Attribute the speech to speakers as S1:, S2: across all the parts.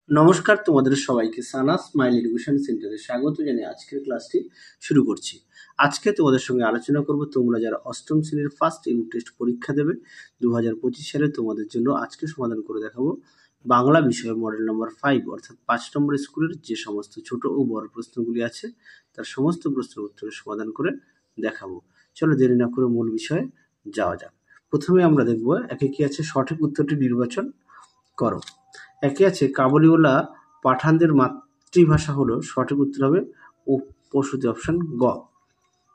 S1: নমস্কার, তোমাদের সবাইকে সানা স্মাইল এডুকেশন সেন্টারে স্বাগত জানিয়ে আজকের ক্লাসটি শুরু করছি। আজকে তোমাদের সঙ্গে আলোচনা করব তোমরা যারা অষ্টম শ্রেণীর ফার্স্ট ইউনিট টেস্ট পরীক্ষা দেবে 2025 সালে, তোমাদের জন্য আজকে সমাধান করে দেখাবো বাংলা বিষয় মডেল নম্বর 5 অর্থাৎ 5 নম্বর স্কুলের যে সমস্ত ছোট ও বড় প্রশ্নগুলি আছে তার সমস্ত প্রশ্নের উত্তরের সমাধান করে দেখাবো। চলো দেরি না করে মূল বিষয়ে যাওয়া যাক। প্রথমে আমরা দেখব একে কি আছে, সঠিক উত্তরটি নির্বাচন করো। একে আছে কাবুলিওয়ালা পাঠানদের মাতৃভাষা হলো, সঠিক উত্তর হবে পশুতে অপশন গ।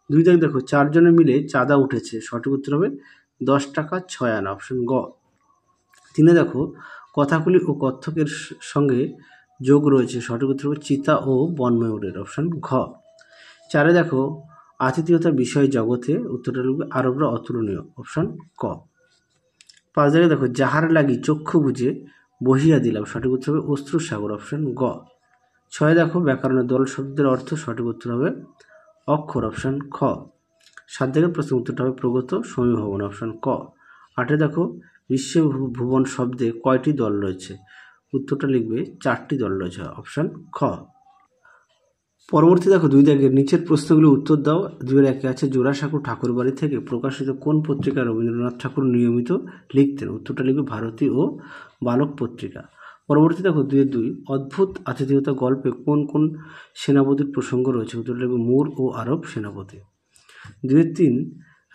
S1: 2 দাগ দেখো, 4 জনে মিলে চাঁদা উঠেছে, সঠিক উত্তর হবে 10 টাকা 6 আনা, অপশন গ। 3 দেখো, কথাকলি ও কত্থকের সঙ্গে যোগ রয়েছে, সঠিক উত্তর হবে চিতা ও বনময়ূরের, অপশন ঘ। 4 দেখো, আতিথেয়তার বিষয় জগতে, উত্তরটা লিখবে আরবরা অতুলনীয়, অপশন ক। 5 দাগে দেখো, যাহার লাগি চক্ষু বুঝে বহিয়া দিলাম, সঠিক উত্তর হবে অশ্রুর সাগর, অপশন গ। 6 দেখো, ব্যাকরণের দল শব্দের অর্থ, সঠিক উত্তর হবে অক্ষর, অপশন খ। 7 দেখে প্রশ্ন উত্তরটা হবে প্রগত সমীভবন, অপশন ক। 8 দেখো, বিশ্ব ভুবন শব্দে কয়টি দল রয়েছে, উত্তরটা লিখবে 4টি দল রয়েছে, অপশন খ। পরবর্তী দেখো 2 দাগের নিচের প্রশ্নগুলি উত্তর দাও। 2 একে আছে, জোড়াসাঁকো ঠাকুর বাড়ি থেকে প্রকাশিত কোন পত্রিকা রবীন্দ্রনাথ ঠাকুর নিয়মিত লিখতেন, উত্তরটা লিখবে ভারতী ও বালক পত্রিকা। পরবর্তী দেখো 2 অদ্ভুত আতিথেয়তা গল্পে কোন কোন সেনাপতির প্রসঙ্গ রয়েছে, উত্তরটা লিখবে মুর ও আরব সেনাপতি। 2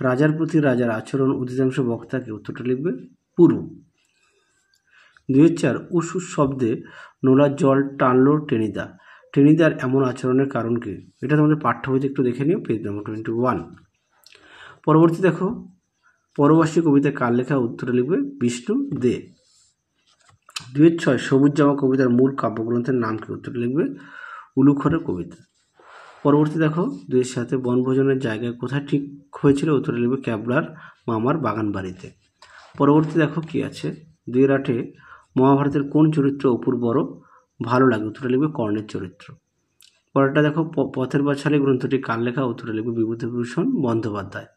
S1: রাজার প্রতি রাজার আচরণ অধিকাংশ বক্তাকে, উত্তরটা লিখবে পুরু। 2 উসু শব্দে নোলার জল টানলো টেনিদা, টেনিদার এমন আচরণের কারণ কি, এটা তোমাদের পাঠ্য বইতে একটু দেখে নিও, পেজ নম্বর 21। পরবর্তী দেখো, পরবাসী কবিতা কার লেখা, উত্তরে লিখবে বিষ্ণু দে। 2 সবুজ জামা কবিতার মূল কাব্যগ্রন্থের নাম কি, উত্তরে লিখবে উলুখরের কবিতা। পরবর্তী দেখো 2 বনভোজনের জায়গায় কোথায় ঠিক হয়েছিল, উত্তরে লিখবে ক্যাবলার মামার বাগান বাড়িতে। পরবর্তী দেখো কি আছে, 2 মহাভারতের কোন চরিত্র অপুর বড় ভালো লাগে, উত্তরে লিখবে কর্ণের চরিত্র। পরেরটা দেখো, পথের পাঁচালী গ্রন্থটি কার লেখা, উত্তরে লিখবে বিভূতিভূষণ বন্দ্যোপাধ্যায়।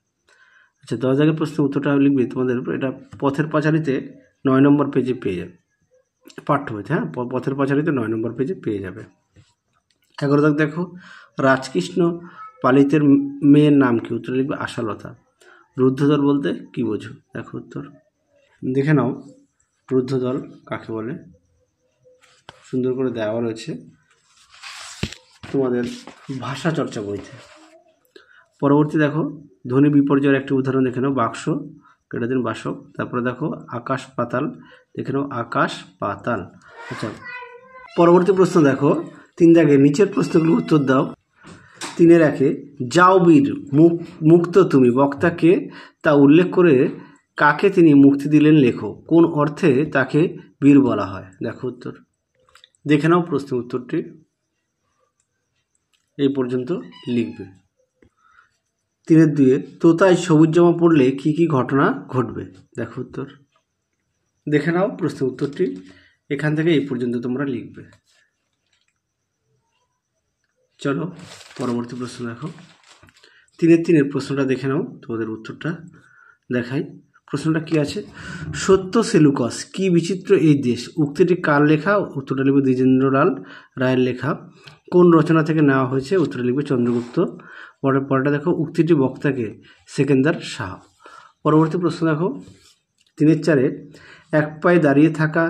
S1: আচ্ছা, 10 দাগের প্রশ্নের উত্তরটা লিখবে তোমাদের, এটা পথের পাঁচালীতে 9 নম্বর পেজে পেয়ে যাবে, পাঠ্য বইতে, হ্যাঁ, পথের পাঁচালীতে 9 নম্বর পেজে পেয়ে যাবে। 11 দাগ দেখো, রাজকৃষ্ণ পালিতের মেয়ের নাম কি, উত্তরে লিখবে আশালতা। রুদ্ধদল বলতে কি বোঝো, দেখো উত্তর দেখে নাও, রুদ্ধদল কাকে বলে সুন্দর করে দেওয়া রয়েছে তোমাদের ভাষা চর্চা বইতে। পরবর্তী দেখো, ধ্বনি বিপর্যয়ের একটি উদাহরণ দেখে নাও, বাক্স কেটে দিন বাসক। তারপরে দেখো আকাশ পাতাল, দেখে নাও আকাশ পাতাল। আচ্ছা, পরবর্তী প্রশ্ন দেখো 3 দাগে নিচের প্রশ্নগুলো উত্তর দাও। 3 যাও বীর মুক্ত তুমি, বক্তাকে তা উল্লেখ করে কাকে তিনি মুক্তি দিলেন লেখো, কোন অর্থে তাকে বীর বলা হয়, দেখো উত্তর দেখে নাও, প্রশ্ন উত্তরটি এই পর্যন্ত লিখবে। 3 তোতায় সবুজ জামা পড়লে কি কি ঘটনা ঘটবে, দেখো উত্তর দেখে নাও, প্রশ্ন উত্তরটি এখান থেকে এই পর্যন্ত তোমরা লিখবে। চলো পরবর্তী প্রশ্ন দেখো। 3 প্রশ্নটা দেখে নাও, তোমাদের উত্তরটা দেখাই। প্রশ্নটা কি আছে, সত্য সেলুকাস কি বিচিত্র এই দেশ, উক্তিটি কার লেখা, উত্তরটা লিখবে দ্বিজেন্দ্রলাল রায়ের লেখা। কোন রচনা থেকে নেওয়া হয়েছে, উত্তরটা লিখবে চন্দ্রগুপ্ত। পরেরটা দেখো, উক্তিটি বক্তাকে, সেকেন্দার শাহ। পরবর্তী প্রশ্ন দেখো 3 এক পায়ে দাঁড়িয়ে থাকা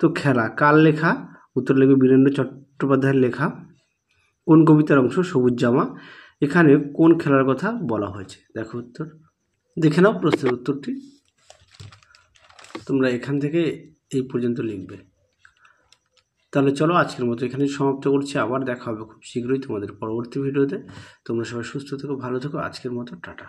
S1: তো খেলা কার লেখা, উত্তর লিখবে বীরেন্দ্র চট্টোপাধ্যায়ের লেখা। কোন কবিতার অংশ, সবুজ জামা, এখানে কোন খেলার কথা বলা হয়েছে, দেখো উত্তর দেখে নাও, প্রশ্নের উত্তরটি তোমরা এখান থেকে এই পর্যন্ত লিখবে। তাহলে চলো আজকের মতো এখানে সমাপ্ত করছি, আবার দেখা হবে খুব শীঘ্রই তোমাদের পরবর্তী ভিডিওতে। তোমরা সবাই সুস্থ থেকো, ভালো থেকো, আজকের মতো টাটা।